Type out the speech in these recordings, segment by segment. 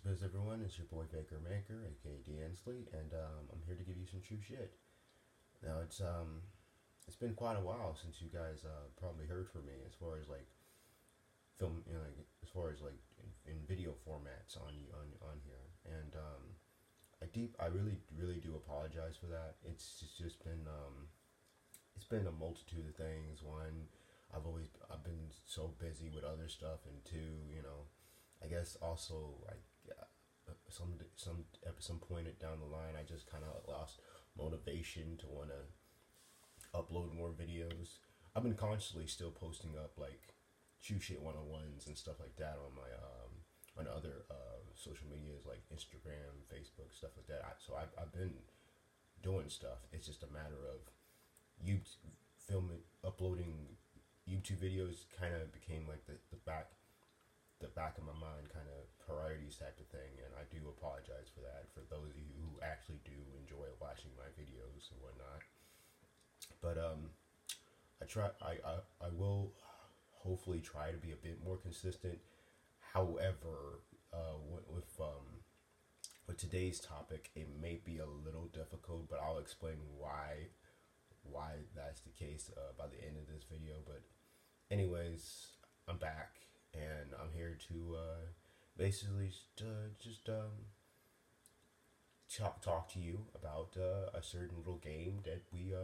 What's up, everyone? It's your boy Baker Maker, aka D Ansley, and I'm here to give you some true shit. Now it's been quite a while since you guys probably heard from me as far as like film, like as far as like in video formats on here, and I really do apologize for that. It's just been it's been a multitude of things. One, I've been so busy with other stuff, and two, I guess also like some point down the line, I just kind of lost motivation to want to upload more videos. I've been constantly still posting up like chew shit 101s and stuff like that on my on other social medias like Instagram, Facebook, stuff like that. I've been doing stuff. It's just a matter of you uploading YouTube videos kind of became like the back of my mind kind of priorities type of thing, and I do apologize for that for those of you who actually do enjoy watching my videos and whatnot. But I will hopefully try to be a bit more consistent. However, with today's topic, it may be a little difficult, but I'll explain why that's the case by the end of this video. But anyways, I'm back and I'm here to basically talk to you about a certain little game that we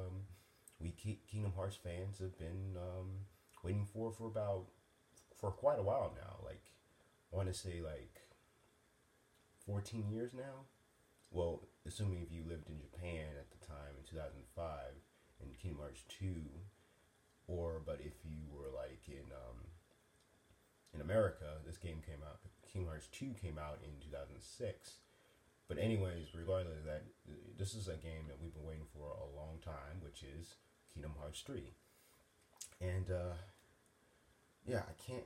Kingdom Hearts fans have been waiting for quite a while now. Like, I want to say like 14 years now. Well, assuming if you lived in Japan at the time in 2005 in Kingdom Hearts 2, but if you were like in America, this game came out. Kingdom Hearts 2 came out in 2006. But anyways, regardless of that, this is a game that we've been waiting for a long time, which is Kingdom Hearts 3. And yeah, I can't.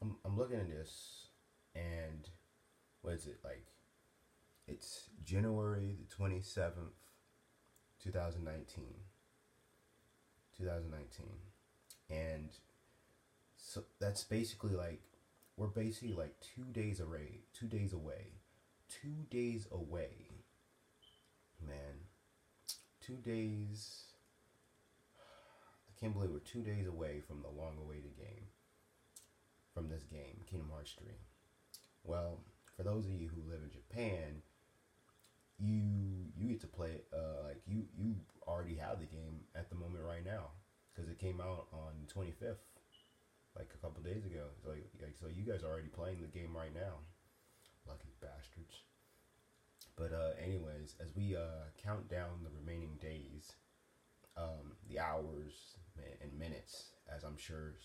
I'm looking at this, and what is it like? It's January the 27th, 2019. 2019, and so that's basically like we're basically like 2 days away. 2 days away. 2 days away. Man, 2 days. I can't believe we're 2 days away from the long-awaited game. From this game, Kingdom Hearts 3. Well, for those of you who live in Japan, you get to play it. Like you already have the game at the moment right now because it came out on the 25th, like a couple days ago. So you guys are already playing the game right now. Lucky bastards. But anyways, as we count down the remaining days, the hours and minutes, as I'm sure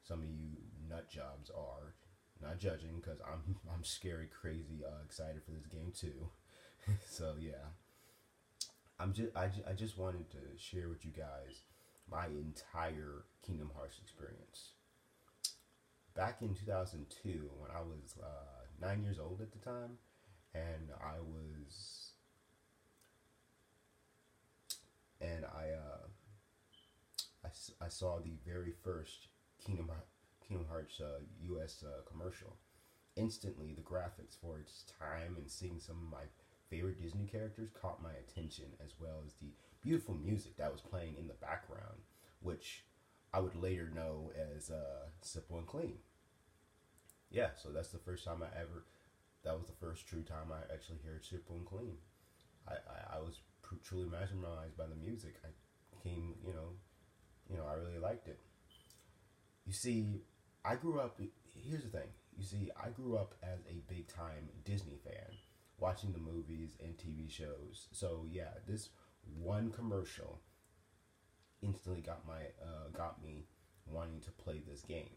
some of you nut jobs are, not judging because I'm scary, crazy, excited for this game too. So yeah, I just wanted to share with you guys my entire Kingdom Hearts experience. Back in 2002, when I was 9 years old at the time, and I saw the very first Kingdom Hearts U.S. Commercial. Instantly, the graphics for its time and seeing some of my favorite Disney characters caught my attention, as well as the beautiful music that was playing in the background, which I would later know as Simple and Clean. Yeah, so that's the first time that was the first true time I actually heard Simple and Clean. I was truly mesmerized by the music. I came, I really liked it. You see, I grew up, here's the thing. You see, I grew up as a big time Disney fan, watching the movies and TV shows. So yeah, this one commercial instantly got me wanting to play this game.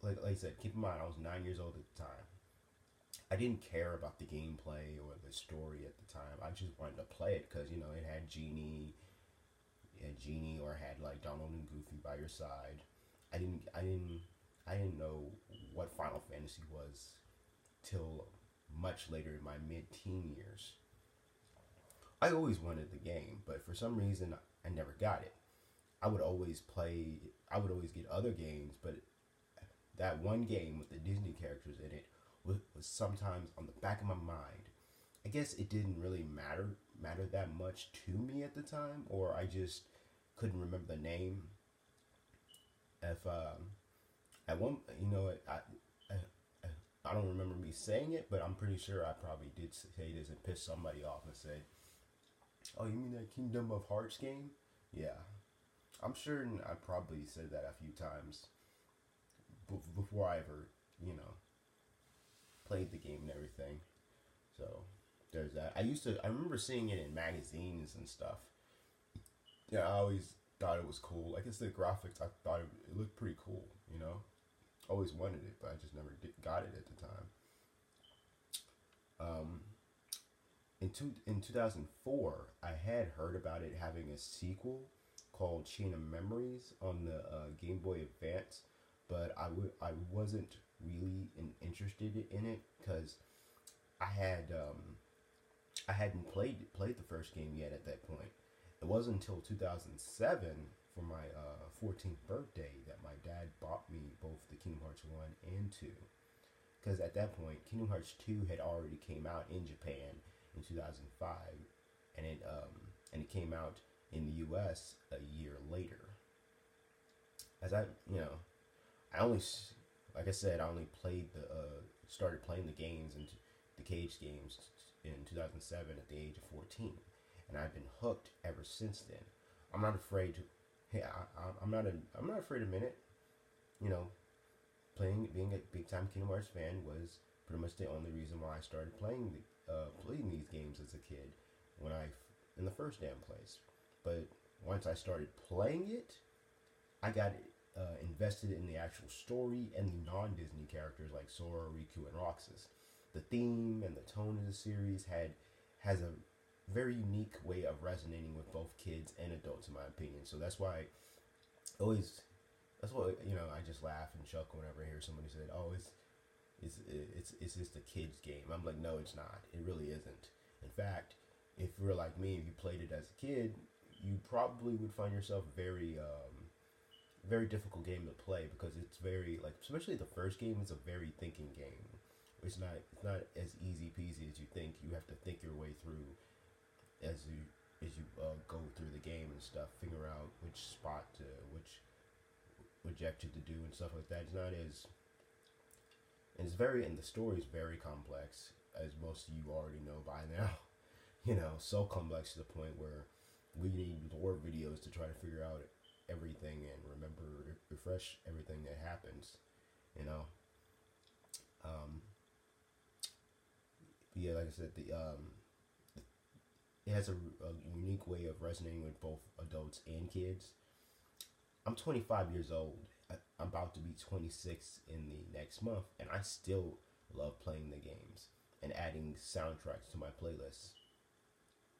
Like I said, keep in mind I was 9 years old at the time. I didn't care about the gameplay or the story at the time. I just wanted to play it because it had Genie, or had like Donald and Goofy by your side. I didn't know what Final Fantasy was till much later in my mid-teen years. I always wanted the game, but for some reason I never got it. I would always get other games, but that one game with the Disney characters in it was sometimes on the back of my mind. I guess it didn't really matter that much to me at the time, or I just couldn't remember the name. If at one, I don't remember me saying it, but I'm pretty sure I probably did say this and piss somebody off and said, "Oh, you mean that Kingdom of Hearts game?" Yeah, I'm sure I probably said that a few times before I ever, you know, played the game and everything. So there's that. I remember seeing it in magazines and stuff. Yeah, I always thought it was cool. I guess the graphics, I thought it looked pretty cool, you know? Always wanted it, but I just never got it at the time. Um, in 2004, I had heard about it having a sequel called Chain of Memories on the Game Boy Advance, but I wasn't really interested in it because I had I hadn't played the first game yet at that point. It wasn't until 2007 for my 14th birthday that my dad bought me both the Kingdom Hearts 1 and 2. Because at that point, Kingdom Hearts 2 had already came out in Japan in 2005, and it came out in the U.S. a year later. As I only, like I said, I only started playing the games and the Cage games in 2007 at the age of 14, and I've been hooked ever since then. I'm not afraid to. Hey, I'm not afraid to admit it. You know, being a big time Kingdom Hearts fan was pretty much the only reason why I started playing these games as a kid in the first damn place. But once I started playing it, I got invested in the actual story and the non-Disney characters like Sora, Riku, and Roxas. The theme and the tone of the series has a very unique way of resonating with both kids and adults, in my opinion. So that's why I just laugh and chuckle whenever I hear somebody say, "Oh, it's just a kid's game." I'm like, no, it's not. It really isn't. In fact, if you're like me, if you played it as a kid, you probably would find yourself very difficult game to play because it's very, like, especially the first game is a very thinking game. It's not as easy peasy as you think. You have to think your way through as you go through the game and stuff, figure out which spot to which objective to do and stuff like that. It's not as and the story is very complex, as most of you already know by now. So complex to the point where we need lore videos to try to figure out everything and refresh everything that happens. You know. Yeah, like I said, it has a unique way of resonating with both adults and kids. I'm 25 years old. I'm about to be 26 in the next month, and I still love playing the games and adding soundtracks to my playlists.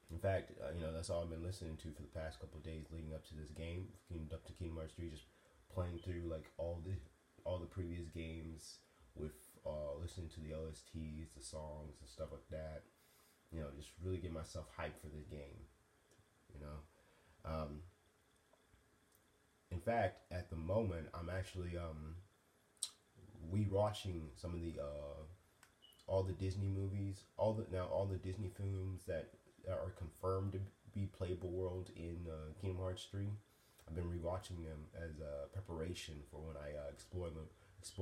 In fact, that's all I've been listening to for the past couple of days leading up to this game, up to Kingdom Hearts 3, just playing through like all the previous games with listening to the OSTs, the songs, and stuff like that. Just really get myself hyped for this game. In fact, at the moment, I'm actually rewatching some of the all the Disney movies, all the Disney films that are confirmed to be playable world in Kingdom Hearts 3. I've been rewatching them as a preparation for when I explore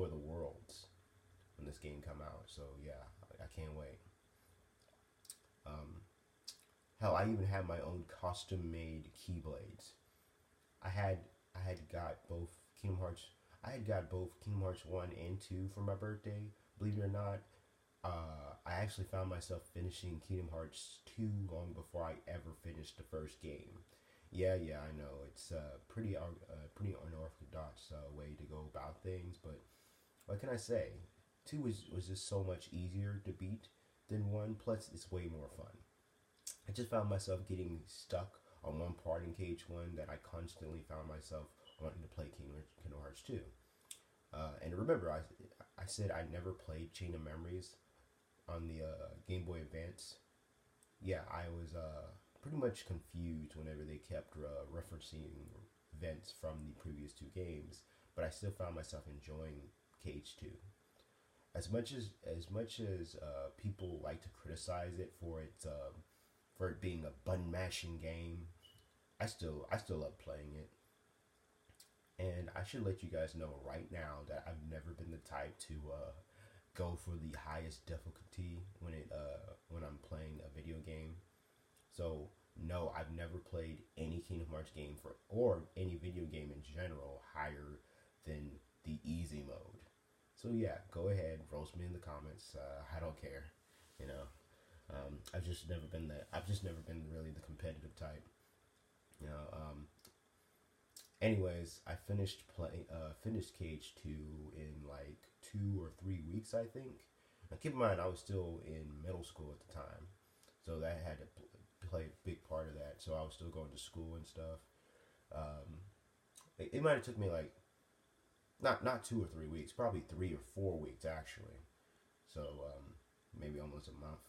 the worlds when this game come out. So yeah, I can't wait. Hell, I even had my own custom-made Keyblades. I had got both Kingdom Hearts. I had got both Kingdom Hearts 1 and 2 for my birthday. Believe it or not, I actually found myself finishing Kingdom Hearts 2 long before I ever finished the first game. Yeah, I know it's pretty unorthodox way to go about things, but what can I say? 2 was just so much easier to beat than 1. Plus, it's way more fun. I just found myself getting stuck on one part in KH1 that I constantly found myself wanting to play Kingdom Hearts 2. And remember, I said I never played Chain of Memories on the Game Boy Advance. Yeah, I was pretty much confused whenever they kept referencing events from the previous 2 games, but I still found myself enjoying KH2. as much as people like to criticize it for it being a button mashing game, I still love playing it. And I should let you guys know right now that I've never been the type to go for the highest difficulty when I'm playing a video game. So no, I've never played any Kingdom Hearts game or any video game in general higher than the easy mode. So yeah, go ahead, roast me in the comments. I don't care, you know. I've just never been really the competitive type, you know. Anyways, I finished Cage 2 in like 2 or 3 weeks, I think. Now keep in mind, I was still in middle school at the time, so that had to play a big part of that. So I was still going to school and stuff. Um, it might have took me like not 2 or 3 weeks, probably 3 or 4 weeks actually. So maybe almost a month.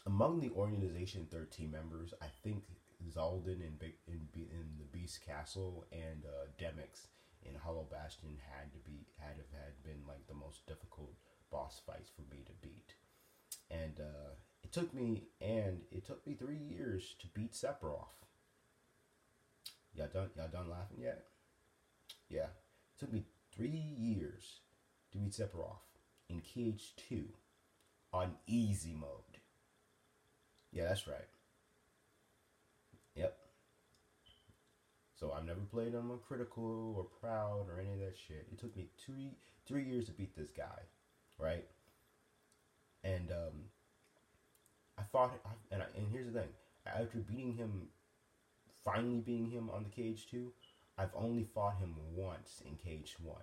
Among the organization 13 members, I think Zaldin in the Beast Castle and Demix in Hollow Bastion had been like the most difficult boss fights for me to beat. And it took me 3 years to beat Sephiroth. Y'all done laughing yet? Yeah. It took me 3 years to beat Sephiroth in Cage 2 on easy mode. Yeah, that's right. Yep. So I've never played him on critical or proud or any of that shit. It took me 3 years to beat this guy, right? And I fought, and here's the thing: after finally beating him on the Cage 2, I've only fought him once in Cage 1,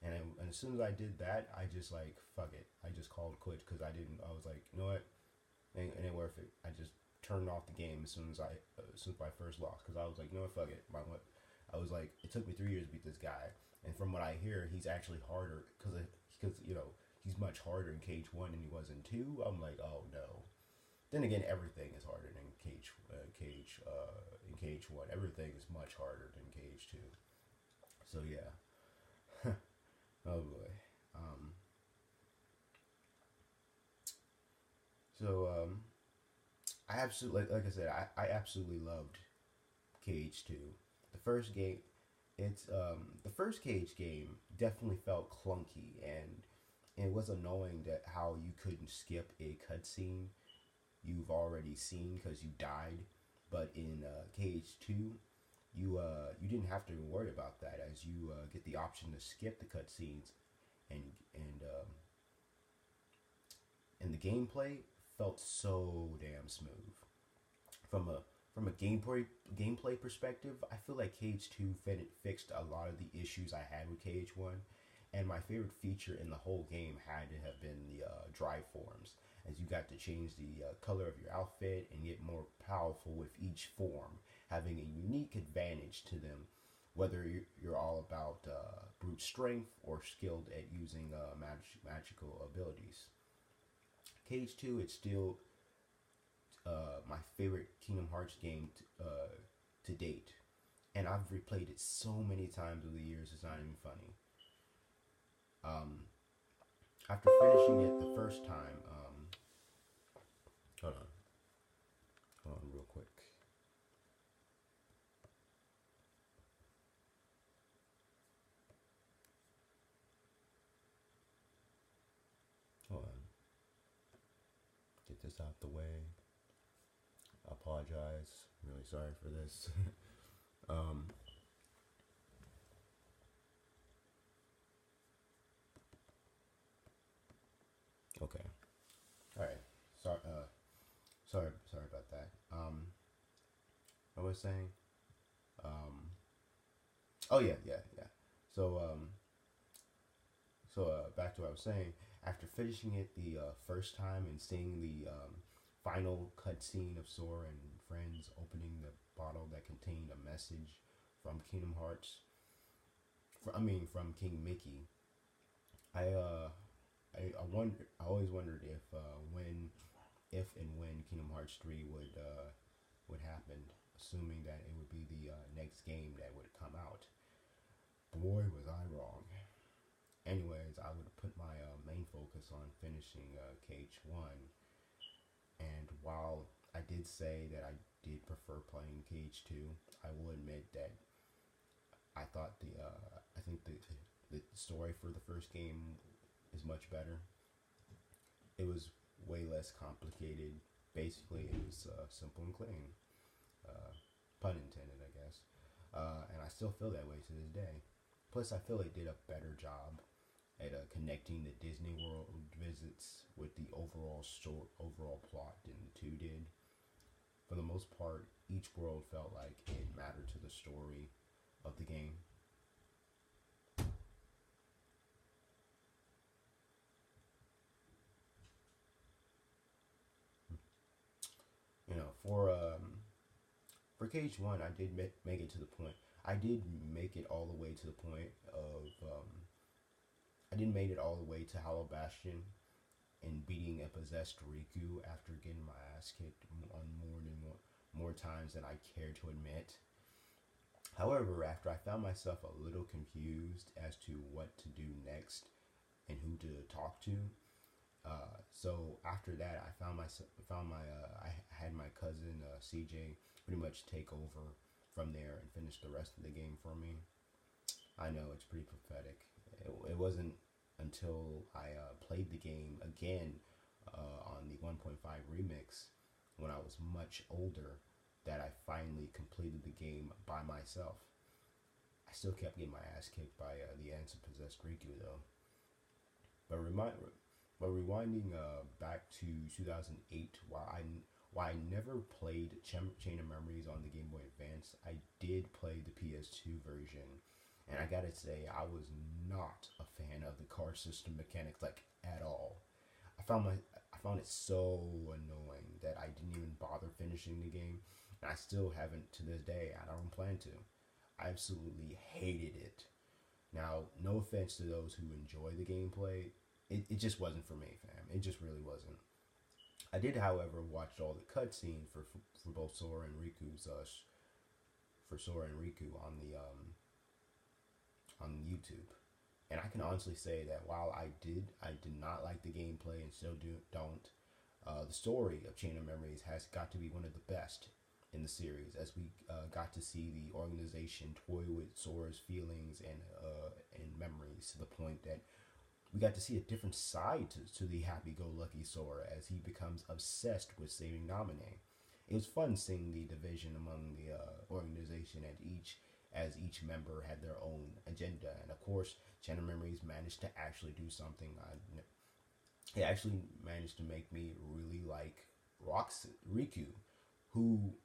and as soon as I did that, I just like fuck it. I just called quits because I was like, you know what, it ain't worth it. I just turned off the game as soon as my first loss because I was like, you know what, fuck it. I was like, it took me 3 years to beat this guy, and from what I hear, he's actually harder because you know he's much harder in Cage 1 than he was in 2. I'm like, oh no. Then again, everything is harder than in Cage 1. Everything is much harder than Cage 2. So yeah. Oh boy. So I absolutely, like I said, I absolutely loved Cage 2. The first game, the first Cage game definitely felt clunky, and it was annoying that how you couldn't skip a cutscene you've already seen because you died. But in Cage 2, you didn't have to worry about that, as you get the option to skip the cutscenes, and and the gameplay felt so damn smooth. From a gameplay perspective, I feel like Cage 2 fixed a lot of the issues I had with Cage 1, and my favorite feature in the whole game had to have been the drive forms, as you got to change the color of your outfit and get more powerful with each form, having a unique advantage to them, whether you're all about brute strength or skilled at using magical abilities. Cage 2, it's still my favorite Kingdom Hearts game to date, and I've replayed it so many times over the years. It's not even funny. After finishing it the first time, hold on, real quick. Hold on. Get this out the way. I apologize. I'm really sorry for this. Okay. All right. Sorry. Sorry about that. What was I saying? Oh yeah. So back to what I was saying. After finishing it the first time and seeing the final cutscene of Sora and friends opening the bottle that contained a message from Kingdom Hearts, from King Mickey, I always wondered if and when Kingdom Hearts 3 would happen, assuming that it would be the next game that would come out. Boy, was I wrong. Anyways, I would put my main focus on finishing KH1. And while I did say that I did prefer playing KH2, I will admit that I think the story for the first game is much better. It was way less complicated. Basically, it was simple and clean. Pun intended, I guess. And I still feel that way to this day. Plus, I feel they did a better job at connecting the Disney World visits with the overall plot than the two did. For the most part, each world felt like it mattered to the story of the game. You know, for KH1, I did make it to the point. I did make it all the way to the point of I did make it all the way to Hollow Bastion and beating a possessed Riku after getting my ass kicked on more times than I care to admit. However, after I found myself a little confused as to what to do next and who to talk to, so after that, I had my cousin CJ pretty much take over from there and finish the rest of the game for me. I know it's pretty pathetic. It wasn't until I played the game again on the 1.5 remix when I was much older that I finally completed the game by myself. I still kept getting my ass kicked by the Ants of Possessed Riku though. But rewinding back to 2008, while I never played Chain of Memories on the Game Boy Advance, I did play the PS2 version, and I gotta say I was not a fan of the card system mechanics like at all. I found it so annoying that I didn't even bother finishing the game, and I still haven't to this day. I don't plan to. I absolutely hated it. Now, no offense to those who enjoy the gameplay, it just wasn't for me, fam. It just really wasn't. I did, however, watch all the cutscenes for both Sora and Riku's for Sora and Riku on YouTube, and I can honestly say that while I did not like the gameplay and still don't. The story of Chain of Memories has got to be one of the best in the series, as we got to see the organization toy with Sora's feelings and memories to the point that we got to see a different side to the happy-go-lucky Sora as he becomes obsessed with saving Naminé. It was fun seeing the division among the organization as each member had their own agenda. And of course, Chain of Memories managed to actually do something. It actually managed to make me really like Riku, who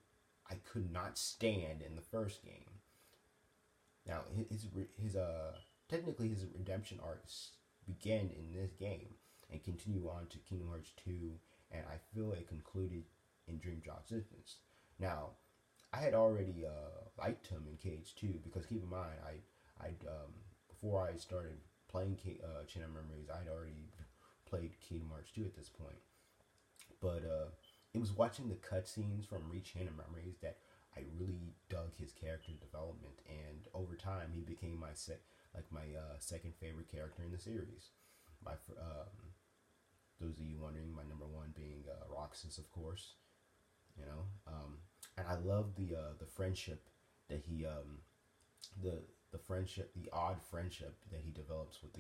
I could not stand in the first game. Now, technically his redemption arcs began in this game and continue on to Kingdom Hearts 2, and I feel it concluded in Dream Drop Distance. Now, I had already liked him in KH2 because keep in mind, I before I started playing Chain of Memories, I'd already played Kingdom Hearts 2 at this point. But it was watching the cutscenes from Chain of Memories that I really dug his character development, and over time he became my second favorite character in the series. Those of you wondering, my number one being Roxas, of course. You know, and I love the friendship that he the odd friendship that he develops with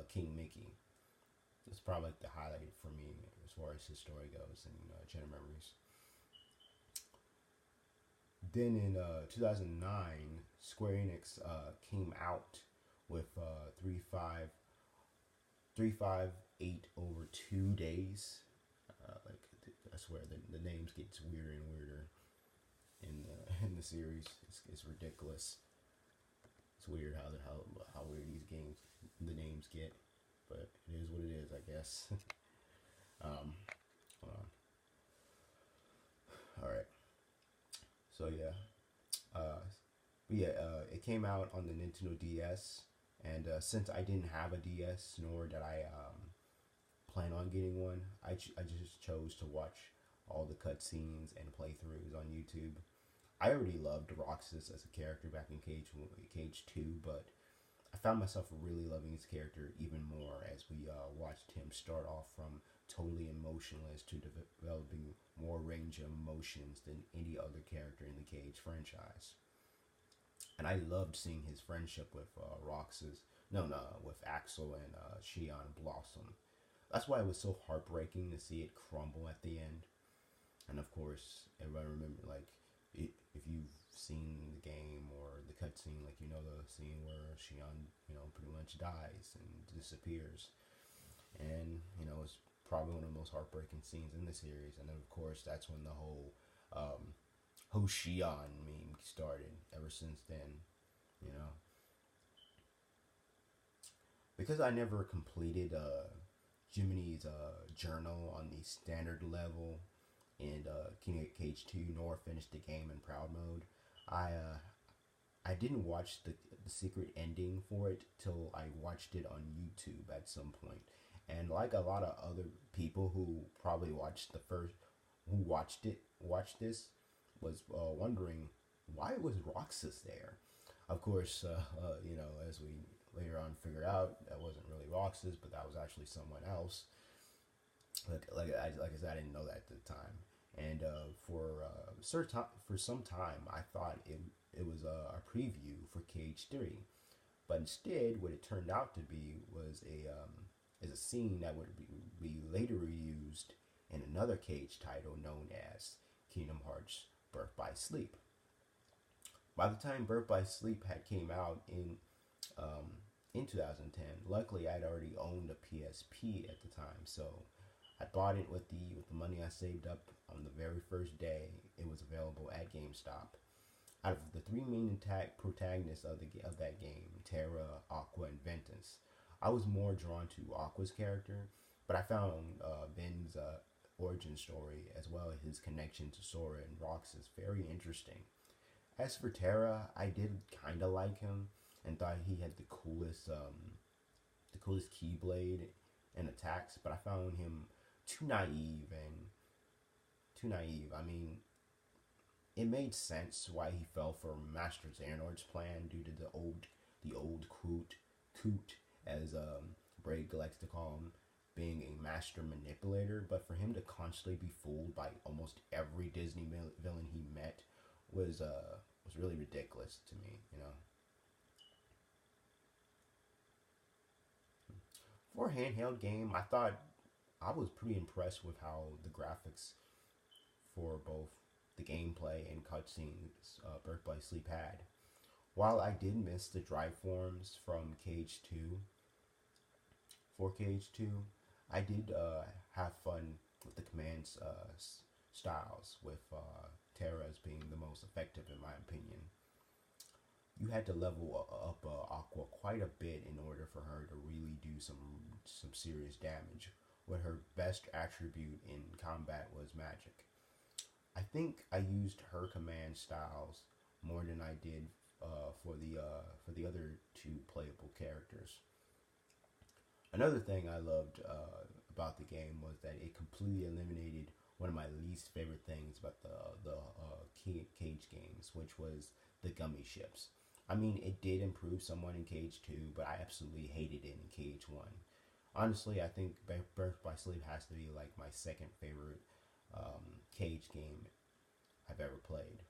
King Mickey. It's probably like the highlight for me as far as his story goes in Chain of Memories. Then in 2009, Square Enix came out with 358 over 2 days. I swear the names gets weirder and weirder in the series. It's ridiculous. It's weird how weird the names get, but it is what it is, I guess. Hold on. All right. So it came out on the Nintendo DS, and since I didn't have a DS, nor did I plan on getting one, I just chose to watch all the cutscenes and playthroughs on YouTube. I already loved Roxas as a character back in KH2, but I found myself really loving his character even more as we watched him start off from totally emotionless to developing more range of emotions than any other character in the Cage franchise. And I loved seeing his friendship with Roxas, no, with Axel and Shion Blossom. That's why it was so heartbreaking to see it crumble at the end. And of course, everybody remember if you've seen the game or the cutscene, like you know the scene where Shion, pretty much dies and disappears, and it's probably one of the most heartbreaking scenes in the series. And then of course that's when the whole Shion meme started. Ever since then, you know, because I never completed Jiminy's journal on the standard level and King of Cage 2, nor finished the game in proud mode. I didn't watch the secret ending for it till I watched it on YouTube at some point. And like a lot of other people who probably watched this, was wondering why was Roxas there. Of course, as we later on figured out, that wasn't really Roxas, but that was actually someone else. Like I said, I didn't know that at the time. And for some time, I thought it was a preview for Cage 3, but instead, what it turned out to be was a scene that would be later used in another Cage title known as Kingdom Hearts Birth by Sleep. By the time Birth by Sleep had came out in 2010, luckily I'd already owned a PSP at the time, so I bought it with the money I saved up on the very first day it was available at GameStop. Out of the three main protagonists of that game, Terra, Aqua, and Ventus, I was more drawn to Aqua's character, but I found Ben's origin story as well as his connection to Sora and Roxas very interesting. As for Terra, I did kind of like him and thought he had the coolest Keyblade and attacks, but I found him too naive. I mean, it made sense why he fell for Master Xehanort's plan due to the old coot, as Braid likes to call him, being a master manipulator. But for him to constantly be fooled by almost every Disney villain he met was really ridiculous to me, For a handheld game, I thought I was pretty impressed with how the graphics for both the gameplay and cutscenes Birth by Sleep had. While I did miss the drive forms from Cage 2, for Cage 2, I did have fun with the command styles, with Terra as being the most effective in my opinion. You had to level up Aqua quite a bit in order for her to really do some serious damage, where her best attribute in combat was magic. I think I used her command styles more than I did for the other two playable characters. Another thing I loved about the game was that it completely eliminated one of my least favorite things about the Cage games, which was the gummy ships. I mean, it did improve somewhat in Cage 2, but I absolutely hated it in Cage 1. Honestly, I think Birth by Sleep has to be like my second favorite Cage game I've ever played.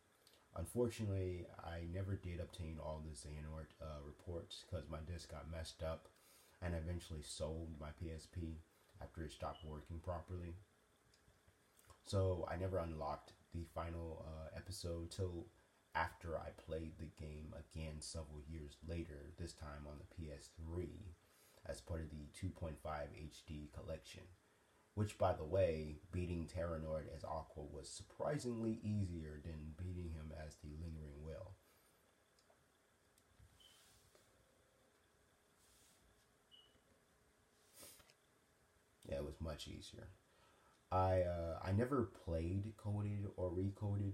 Unfortunately, I never did obtain all the Xehanort reports because my disc got messed up, and I eventually sold my PSP after it stopped working properly. So I never unlocked the final episode till after I played the game again several years later, this time on the PS3, as part of the 2.5 HD collection. Which, by the way, beating Terranord as Aqua was surprisingly easier than beating him as the Lingering Will. Yeah, it was much easier. I never played Coded or Recoded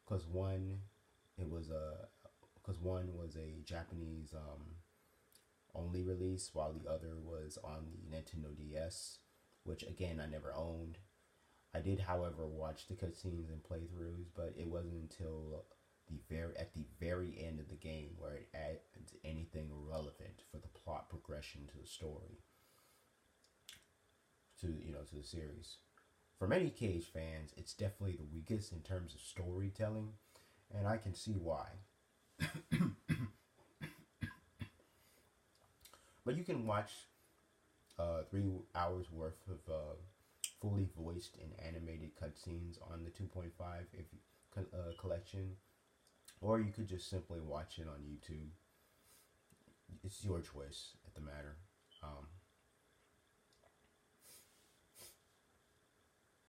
because one was a Japanese only release, while the other was on the Nintendo DS, which again I never owned. I did, however, watch the cutscenes and playthroughs, but it wasn't until at the very end of the game where it adds anything relevant for the plot progression to the story. to the series. For many Cage fans, it's definitely the weakest in terms of storytelling, and I can see why. But you can watch 3 hours worth of fully voiced and animated cutscenes on the 2.5 if collection, or you could just simply watch it on YouTube. It's your choice at the matter.